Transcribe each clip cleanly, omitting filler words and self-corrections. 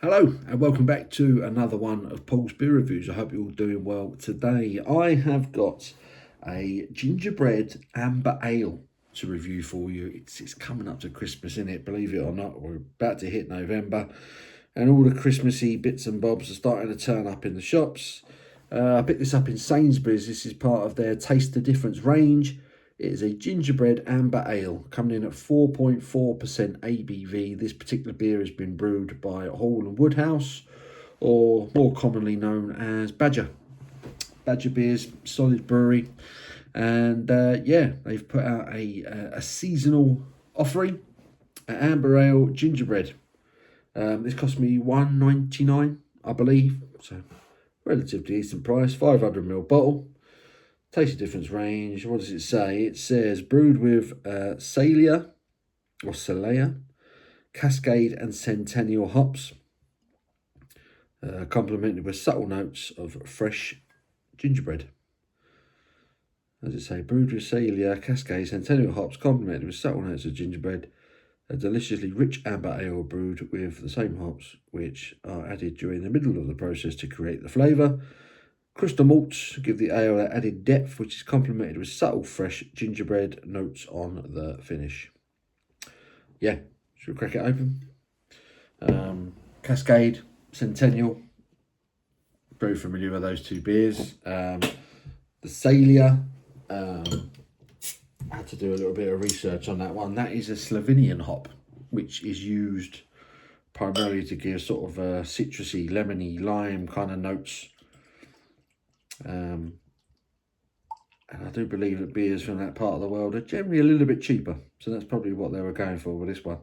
Hello and welcome back to another one of Paul's Beer Reviews. I hope you're all doing well today. I have got a gingerbread amber ale to review for you. It's coming up to Christmas, isn't it? Believe it or not, we're about to hit November and all the Christmassy bits and bobs are starting to turn up in the shops. I picked this up in Sainsbury's. This is part of their Taste the Difference range. It is a gingerbread amber ale coming in at 4.4% ABV. This particular beer has been brewed by Hall and Woodhouse, or more commonly known as Badger. Badger Beers, solid brewery. And yeah, they've put out a seasonal offering, amber ale gingerbread. This cost me $1.99, I believe. So relatively decent price, 500ml bottle. Taste the Difference range. What does it say? It says brewed with Salea or Salea, Cascade and Centennial hops, complemented with subtle notes of fresh gingerbread. As it say, brewed with Salea, Cascade, Centennial hops, complemented with subtle notes of gingerbread. A deliciously rich amber ale brewed with the same hops, which are added during the middle of the process to create the flavour. Crystal malts give the ale that added depth, which is complemented with subtle, fresh gingerbread notes on the finish. Yeah, should we crack it open? Cascade, Centennial. Very familiar with those two beers. The Salea, I had to do a little bit of research on that one. That is a Slovenian hop, which is used primarily to give sort of a citrusy, lemony, lime kind of notes. And I do believe that beers from that part of the world are generally a little bit cheaper. So that's probably what they were going for with this one.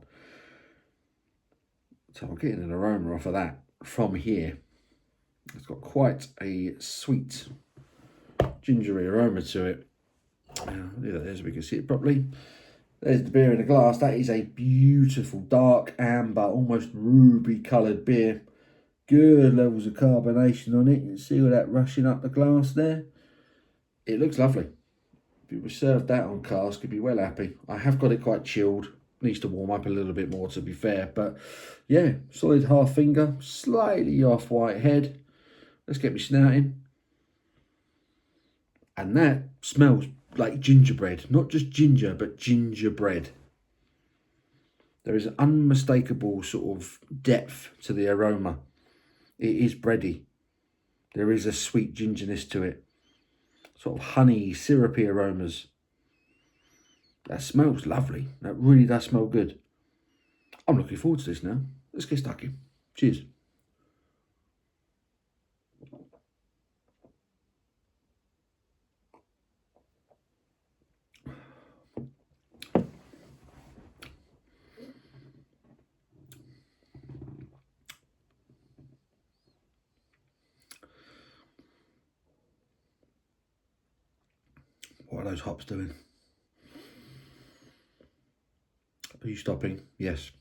So I'm getting an aroma off of that from here. It's got quite a sweet, gingery aroma to it. There's, we can see it properly. There's the beer in a glass. That is a beautiful dark amber, almost ruby coloured beer. Good levels of carbonation on it. You can see all that rushing up the glass there. It looks lovely. If it was served that on cask, I'd be well happy. I have got it quite chilled. Needs to warm up a little bit more, to be fair. But yeah, solid half finger, slightly off white head. Let's get me snouting. And that smells like gingerbread. Not just ginger, but gingerbread. There is an unmistakable sort of depth to the aroma. It is bready. There is a sweet gingerness to it. Sort of honey, syrupy aromas. That smells lovely. That really does smell good. I'm looking forward to this now. Let's get stuck in. Cheers. What are those hops doing? Are you stopping? Yes.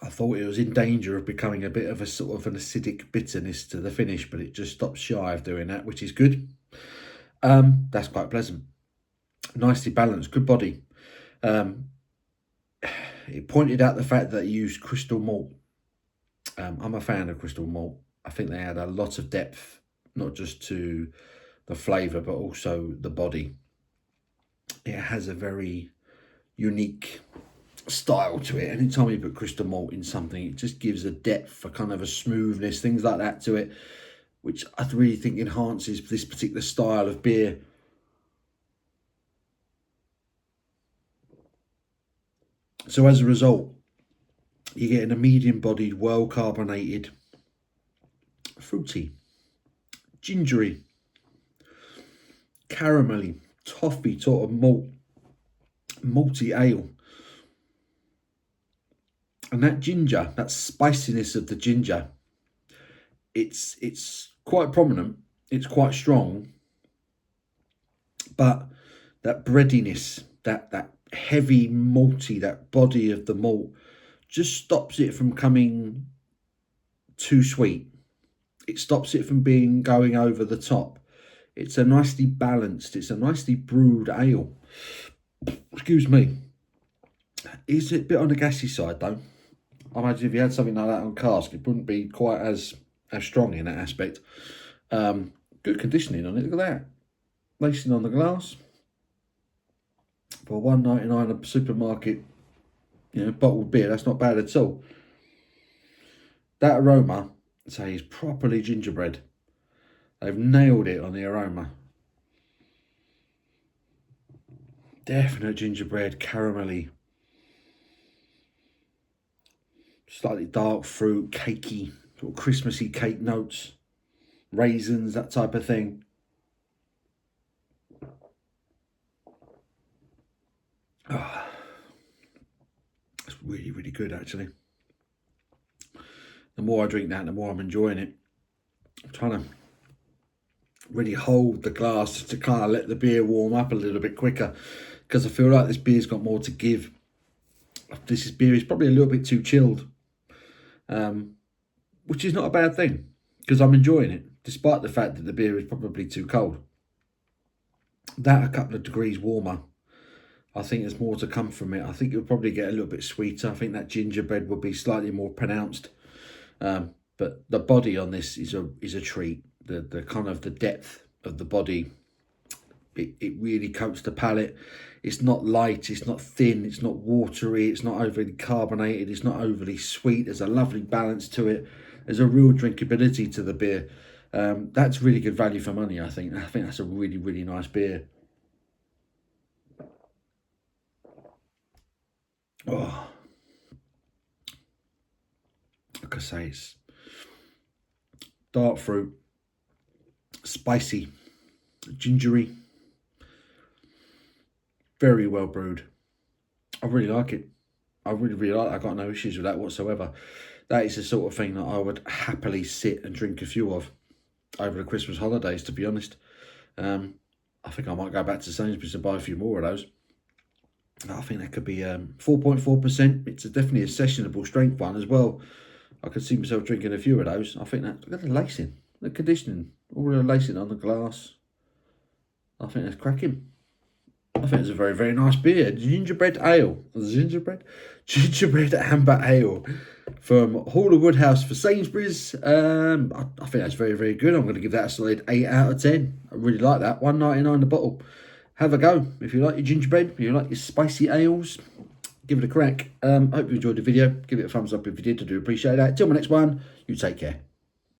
I thought it was in danger of becoming a bit of a sort of an acidic bitterness to the finish, but it just stops shy of doing that, which is good. That's quite pleasant. Nicely balanced, good body. It pointed out the fact that it used crystal malt. I'm a fan of crystal malt. I think they add a lot of depth, not just to the flavour, but also the body. It has a very unique style to it. Anytime you put crystal malt in something, it just gives a depth, a kind of a smoothness, things like that to it, which I really think enhances this particular style of beer. So as a result, you're getting a medium-bodied, well-carbonated, fruity, gingery, caramelly, toffee sort of malty ale. And that ginger, that spiciness of the ginger, it's quite prominent, it's quite strong, but that breadiness, that heavy malty, that body of the malt just stops it from coming too sweet. It stops it from going over the top. It's a nicely balanced, it's a nicely brewed ale. Excuse me. Is it a bit on the gassy side though? I imagine if you had something like that on cask, it wouldn't be quite as strong in that aspect. Good conditioning on it. Look at that. Lacing on the glass. For $1.99 at a supermarket, bottled beer, that's not bad at all. That aroma, say, is properly gingerbread. They've nailed it on the aroma. Definite gingerbread, caramelly. Slightly dark fruit, cakey, sort of Christmassy cake notes. Raisins, that type of thing. Oh, it's really, really good, actually. The more I drink that, the more I'm enjoying it. I'm trying to really hold the glass to kind of let the beer warm up a little bit quicker, because I feel like this beer's got more to give. This beer is probably a little bit too chilled, which is not a bad thing, because I'm enjoying it, despite the fact that the beer is probably too cold. That a couple of degrees warmer, I think there's more to come from it. I think it'll probably get a little bit sweeter. I think that gingerbread will be slightly more pronounced. But the body on this is a treat. The kind of the depth of the body, it really coats the palate. It's not light, it's not thin, it's not watery, it's not overly carbonated, it's not overly sweet. There's a lovely balance to it. There's a real drinkability to the beer. That's really good value for money, I think. I think that's a really, really nice beer. Oh, like I say, it's dark fruit, spicy, gingery, very well brewed. I really like it. I really, really like it. I got no issues with that whatsoever. That is the sort of thing that I would happily sit and drink a few of over the Christmas holidays, to be honest. I think I might go back to Sainsbury's and buy a few more of those. I think that could be 4.4%. It's definitely a sessionable strength one as well. I could see myself drinking a few of those. I think that, look at the lacing, the conditioning, all the lacing on the glass. I think that's cracking. I think it's a very, very nice beer. Gingerbread ale. Gingerbread amber ale from Hall of Woodhouse for Sainsbury's. I think that's very, very good. I'm going to give that a solid 8 out of 10. I really like that. $1.99 a bottle. Have a go. If you like your gingerbread, if you like your spicy ales, give it a crack. Hope you enjoyed the video. Give it a thumbs up if you did. I do appreciate that. Till my next one, you take care.